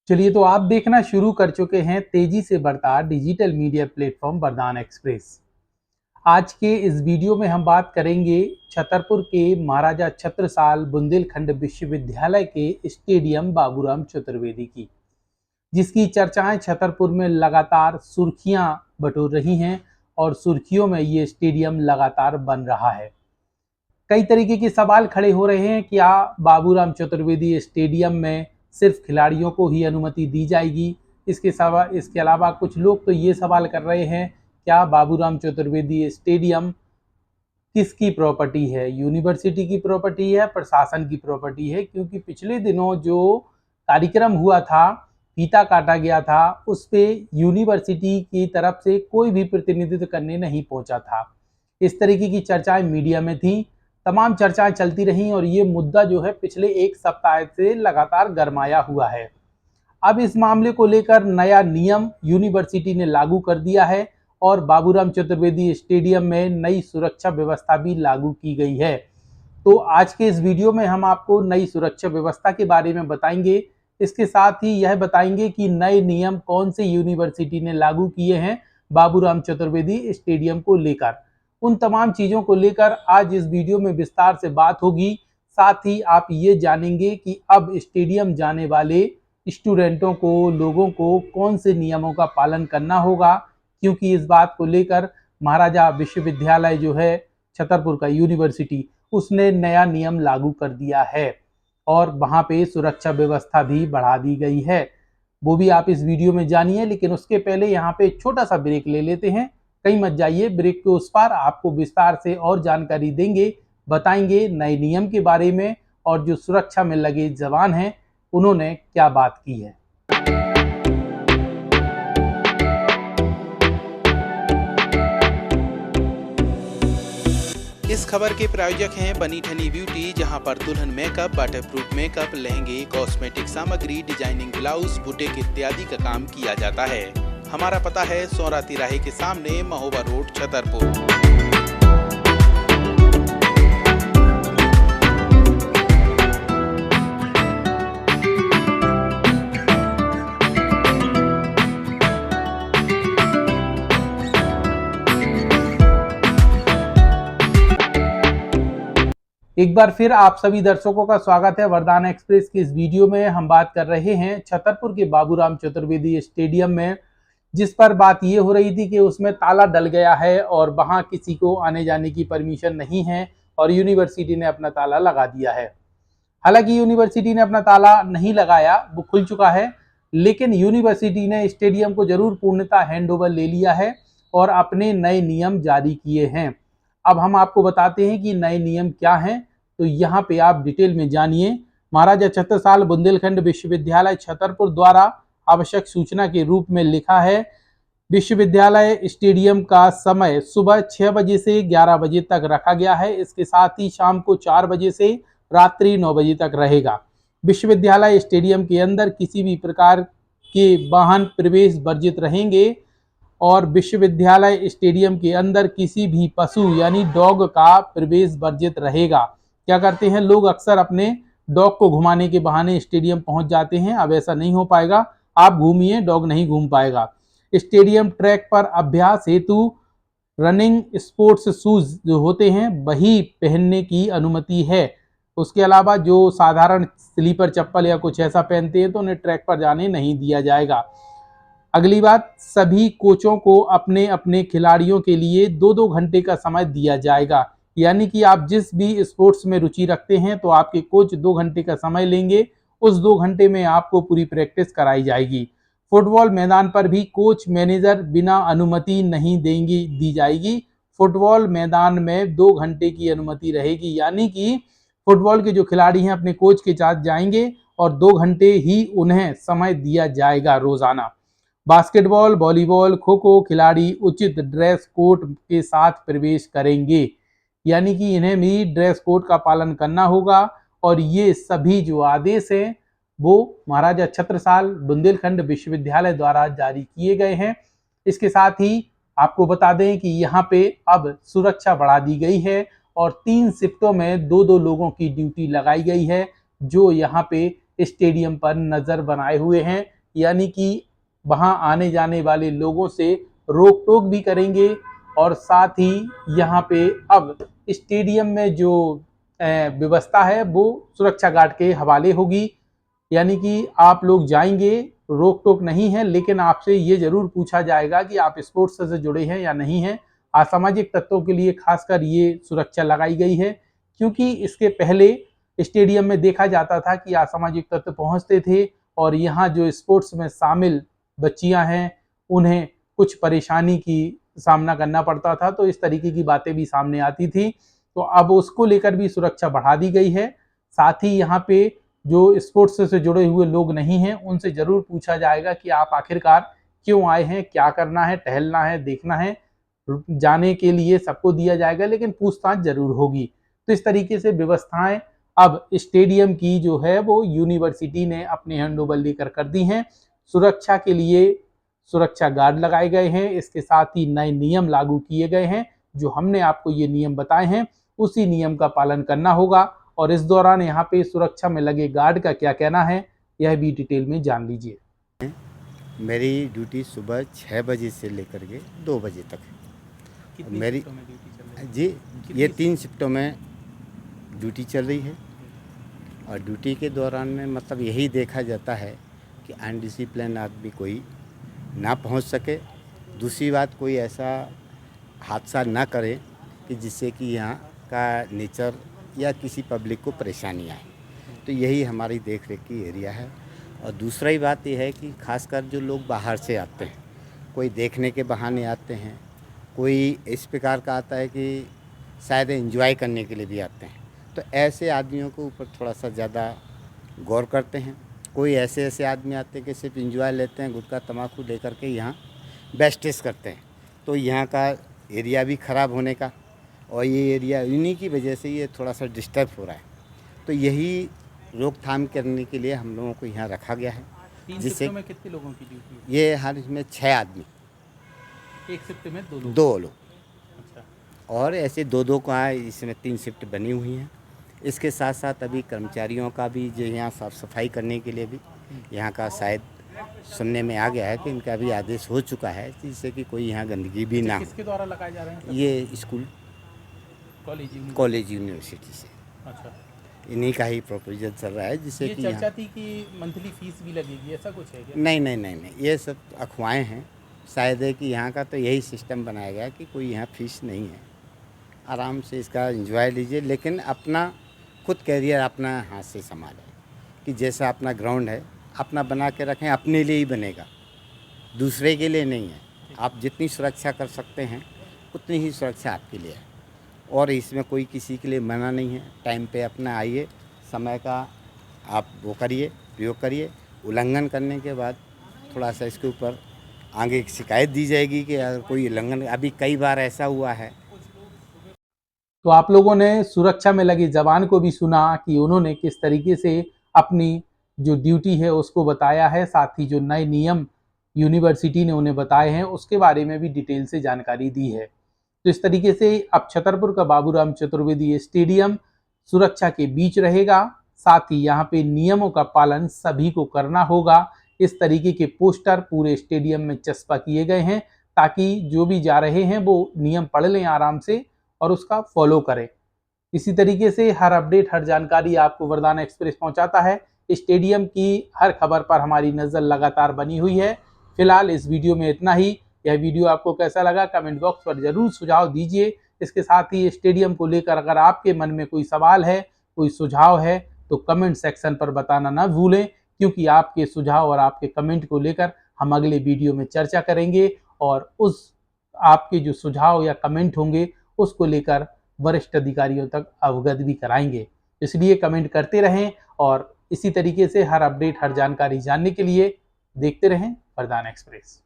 चलिए, तो आप देखना शुरू कर चुके हैं तेजी से बढ़ता डिजिटल मीडिया प्लेटफॉर्म वरदान एक्सप्रेस। आज के इस वीडियो में हम बात करेंगे छतरपुर के महाराजा छत्रसाल बुंदेलखंड विश्वविद्यालय के स्टेडियम बाबूराम चतुर्वेदी की, जिसकी चर्चाएं छतरपुर में लगातार सुर्खियां बटोर रही हैं और सुर्खियों में ये स्टेडियम लगातार बन रहा है। कई तरीके के सवाल खड़े हो रहे हैं। क्या बाबूराम चतुर्वेदी स्टेडियम में सिर्फ खिलाड़ियों को ही अनुमति दी जाएगी? इसके अलावा कुछ लोग तो ये सवाल कर रहे हैं, क्या बाबूराम चतुर्वेदी स्टेडियम किसकी प्रॉपर्टी है? यूनिवर्सिटी की प्रॉपर्टी है, प्रशासन की प्रॉपर्टी है? क्योंकि पिछले दिनों जो कार्यक्रम हुआ था, फीता काटा गया था, उस पे यूनिवर्सिटी की तरफ से कोई भी प्रतिनिधित्व करने नहीं पहुंचा था। इस तरीके की चर्चाएं मीडिया में थी, तमाम चर्चाएं चलती रहीं और ये मुद्दा जो है पिछले एक सप्ताह से लगातार गरमाया हुआ है। अब इस मामले को लेकर नया नियम यूनिवर्सिटी ने लागू कर दिया है और बाबूराम चतुर्वेदी स्टेडियम में नई सुरक्षा व्यवस्था भी लागू की गई है। तो आज के इस वीडियो में हम आपको नई सुरक्षा व्यवस्था के बारे में बताएंगे। इसके साथ ही यह बताएंगे कि नए नियम कौन से यूनिवर्सिटी ने लागू किए हैं बाबूराम चतुर्वेदी स्टेडियम को लेकर। उन तमाम चीज़ों को लेकर आज इस वीडियो में विस्तार से बात होगी। साथ ही आप ये जानेंगे कि अब स्टेडियम जाने वाले स्टूडेंटों को, लोगों को कौन से नियमों का पालन करना होगा, क्योंकि इस बात को लेकर महाराजा विश्वविद्यालय जो है छतरपुर का यूनिवर्सिटी, उसने नया नियम लागू कर दिया है और वहाँ पे सुरक्षा व्यवस्था भी बढ़ा दी गई है। वो भी आप इस वीडियो में जानिए, लेकिन उसके पहले यहाँ पे छोटा सा ब्रेक ले लेते हैं। कहीं मत जाइए, ब्रेक के उस पार आपको विस्तार से और जानकारी देंगे, बताएंगे नए नियम के बारे में और जो सुरक्षा में लगे जवान हैं उन्होंने क्या बात की है। इस खबर के प्रायोजक हैं बनी ठनी ब्यूटी, जहां पर दुल्हन मेकअप, वाटरप्रूफ मेकअप, लहंगे, कॉस्मेटिक सामग्री, डिजाइनिंग ब्लाउज, बुटीक इत्यादि का काम किया जाता है। हमारा पता है सौरा तिराहे के सामने, महोबा रोड, छतरपुर। एक बार फिर आप सभी दर्शकों का स्वागत है वरदान एक्सप्रेस की इस वीडियो में। हम बात कर रहे हैं छतरपुर के बाबूराम चतुर्वेदी स्टेडियम में, जिस पर बात ये हो रही थी कि उसमें ताला डल गया है और वहां किसी को आने जाने की परमिशन नहीं है और यूनिवर्सिटी ने अपना ताला लगा दिया है। हालांकि यूनिवर्सिटी ने अपना ताला नहीं लगाया, वो खुल चुका है, लेकिन यूनिवर्सिटी ने स्टेडियम को जरूर पूर्णतः हैंड ओवर ले लिया है और अपने नए नियम जारी किए हैं। अब हम आपको बताते हैं कि नए नियम क्या हैं, तो यहाँ पे आप डिटेल में जानिए। महाराजा छत्रसाल बुंदेलखंड विश्वविद्यालय छतरपुर द्वारा आवश्यक सूचना के रूप में लिखा है, विश्वविद्यालय स्टेडियम का समय सुबह 6 बजे से 11 बजे तक रखा गया है। इसके साथ ही शाम को 4 बजे से रात्रि 9 बजे तक रहेगा। विश्वविद्यालय स्टेडियम के अंदर किसी भी प्रकार के वाहन प्रवेश वर्जित रहेंगे और विश्वविद्यालय स्टेडियम के अंदर किसी भी पशु यानी डॉग का प्रवेश वर्जित रहेगा। क्या करते हैं लोग, अक्सर अपने डॉग को घुमाने के बहाने स्टेडियम पहुंच जाते हैं। अब ऐसा नहीं हो पाएगा, आप घूमिए, डॉग नहीं घूम पाएगा। स्टेडियम ट्रैक पर अभ्यास हेतु रनिंग स्पोर्ट्स शूज जो होते हैं वही पहनने की अनुमति है। उसके अलावा जो साधारण स्लीपर चप्पल या कुछ ऐसा पहनते हैं तो उन्हें ट्रैक पर जाने नहीं दिया जाएगा। अगली बात, सभी कोचों को अपने अपने खिलाड़ियों के लिए 2-2 घंटे का समय दिया जाएगा। यानी कि आप जिस भी स्पोर्ट्स में रुचि रखते हैं तो आपके कोच 2 घंटे का समय लेंगे, उस 2 घंटे में आपको पूरी प्रैक्टिस कराई जाएगी। फुटबॉल मैदान पर भी कोच मैनेजर बिना अनुमति नहीं दी जाएगी। फुटबॉल मैदान में 2 घंटे की अनुमति रहेगी, यानी कि फुटबॉल के जो खिलाड़ी हैं अपने कोच के साथ जाएंगे और 2 घंटे ही उन्हें समय दिया जाएगा रोजाना। बास्केटबॉल, वॉलीबॉल, खो खो खिलाड़ी उचित ड्रेस कोड के साथ प्रवेश करेंगे, यानी कि इन्हें भी ड्रेस कोड का पालन करना होगा। और ये सभी जो आदेश हैं वो महाराजा छत्रसाल बुंदेलखंड विश्वविद्यालय द्वारा जारी किए गए हैं। इसके साथ ही आपको बता दें कि यहाँ पे अब सुरक्षा बढ़ा दी गई है और 3 शिफ्टों में 2-2 लोगों की ड्यूटी लगाई गई है, जो यहाँ पे स्टेडियम पर नजर बनाए हुए हैं, यानी कि वहां आने जाने वाले लोगों से रोक टोक भी करेंगे। और साथ ही यहाँ पे अब स्टेडियम में जो व्यवस्था है वो सुरक्षा गार्ड के हवाले होगी। यानी कि आप लोग जाएंगे, रोक टोक नहीं है, लेकिन आपसे ये जरूर पूछा जाएगा कि आप स्पोर्ट्स से जुड़े हैं या नहीं हैं। असामाजिक तत्वों के लिए खासकर ये सुरक्षा लगाई गई है, क्योंकि इसके पहले स्टेडियम में देखा जाता था कि असामाजिक तत्व पहुंचते थे और यहाँ जो स्पोर्ट्स में शामिल बच्चियां हैं उन्हें कुछ परेशानी की सामना करना पड़ता था, तो इस तरीके की बातें भी सामने आती थी। तो अब उसको लेकर भी सुरक्षा बढ़ा दी गई है। साथ ही यहाँ पे जो स्पोर्ट्स से जुड़े हुए लोग नहीं हैं उनसे जरूर पूछा जाएगा कि आप आखिरकार क्यों आए हैं, क्या करना है, टहलना है, देखना है। जाने के लिए सबको दिया जाएगा, लेकिन पूछताछ जरूर होगी। तो इस तरीके से व्यवस्थाएं अब स्टेडियम की जो है वो यूनिवर्सिटी ने अपने हैंडओवर लेकर कर दी हैं। सुरक्षा के लिए सुरक्षा गार्ड लगाए गए हैं, इसके साथ ही नए नियम लागू किए गए हैं। जो हमने आपको ये नियम बताए हैं उसी नियम का पालन करना होगा। और इस दौरान यहाँ पे सुरक्षा में लगे गार्ड का क्या कहना है यह भी डिटेल में जान लीजिए। मेरी ड्यूटी सुबह 6 बजे से लेकर के 2 बजे तक है। मेरी जी ये 3 शिफ्टों में ड्यूटी चल रही है। और ड्यूटी के दौरान में मतलब यही देखा जाता है कि अनडिसिप्लिन आदमी कोई ना पहुंच सके। दूसरी बात, कोई ऐसा हादसा ना करे कि जिससे कि यहाँ का नेचर या किसी पब्लिक को परेशानी आए। तो यही हमारी देख रेख की एरिया है। और दूसरा ही बात यह है कि खासकर जो लोग बाहर से आते हैं, कोई देखने के बहाने आते हैं, कोई इस प्रकार का आता है कि शायद एंजॉय करने के लिए भी आते हैं, तो ऐसे आदमियों के ऊपर थोड़ा सा ज़्यादा गौर करते हैं। कोई ऐसे आदमी आते हैं कि सिर्फ एंजॉय लेते हैं, गुटखा तम्बाकू लेकर के यहाँ बेस्टेस करते हैं। तो यहाँ का एरिया भी ख़राब होने का, और ये एरिया इन्हीं की वजह से ये थोड़ा सा डिस्टर्ब हो रहा है। तो यही रोकथाम करने के लिए हम लोगों को यहाँ रखा गया है। 3 शिफ्टों में कितने लोगों की ड्यूटी है? ये हर इसमें 6 आदमी, एक शिफ्ट में 2 लोग। अच्छा। और ऐसे 2 का इसमें 3 शिफ्ट बनी हुई हैं। इसके साथ साथ अभी कर्मचारियों का भी जो यहाँ साफ़ सफाई करने के लिए भी यहाँ का शायद सुनने में आ गया है कि इनका भी आदेश हो चुका है, जिससे कि कोई यहाँ गंदगी भी ना हो। किसके द्वारा लगाए जा रहे हैं? ये स्कूल कॉलेज यूनिवर्सिटी से। अच्छा। इन्हीं का ही प्रोपोजल चल रहा है, जिससे कि चर्चा थी कि मंथली फीस भी लगेगी, ऐसा कुछ है क्या? नहीं, ये सब अफवाहें हैं। शायद है कि यहाँ का तो यही सिस्टम बनाया गया कि कोई यहाँ फीस नहीं है, आराम से इसका एंजॉय लीजिए, लेकिन अपना खुद कैरियर अपना हाथ से संभालें। कि जैसा अपना ग्राउंड है अपना बना के रखें, अपने लिए ही बनेगा, दूसरे के लिए नहीं है। आप जितनी सुरक्षा कर सकते हैं उतनी ही सुरक्षा आपके लिए है। और इसमें कोई किसी के लिए मना नहीं है। टाइम पे अपना आइए, समय का आप वो करिए, प्रयोग करिए। उल्लंघन करने के बाद थोड़ा सा इसके ऊपर आगे शिकायत दी जाएगी कि अगर कोई उल्लंघन, अभी कई बार ऐसा हुआ है। तो आप लोगों ने सुरक्षा में लगे जवान को भी सुना कि उन्होंने किस तरीके से अपनी जो ड्यूटी है उसको बताया है। साथ ही जो नए नियम यूनिवर्सिटी ने उन्हें बताए हैं उसके बारे में भी डिटेल से जानकारी दी है। तो इस तरीके से अब छतरपुर का बाबूराम चतुर्वेदी स्टेडियम सुरक्षा के बीच रहेगा। साथ ही यहाँ पे नियमों का पालन सभी को करना होगा। इस तरीके के पोस्टर पूरे स्टेडियम में चस्पा किए गए हैं ताकि जो भी जा रहे हैं वो नियम पढ़ लें आराम से और उसका फॉलो करें। इसी तरीके से हर अपडेट, हर जानकारी आपको वरदाना एक्सप्रेस पहुंचाता है। स्टेडियम की हर खबर पर हमारी नज़र लगातार बनी हुई है। फिलहाल इस वीडियो में इतना ही। यह वीडियो आपको कैसा लगा कमेंट बॉक्स पर जरूर सुझाव दीजिए। इसके साथ ही स्टेडियम को लेकर अगर आपके मन में कोई सवाल है, कोई सुझाव है तो कमेंट सेक्शन पर बताना ना भूलें, क्योंकि आपके सुझाव और आपके कमेंट को लेकर हम अगले वीडियो में चर्चा करेंगे और उस आपके जो सुझाव या कमेंट होंगे उसको लेकर वरिष्ठ अधिकारियों तक अवगत भी कराएंगे। इसलिए कमेंट करते रहें और इसी तरीके से हर अपडेट, हर जानकारी जानने के लिए देखते रहें वरदाना एक्सप्रेस।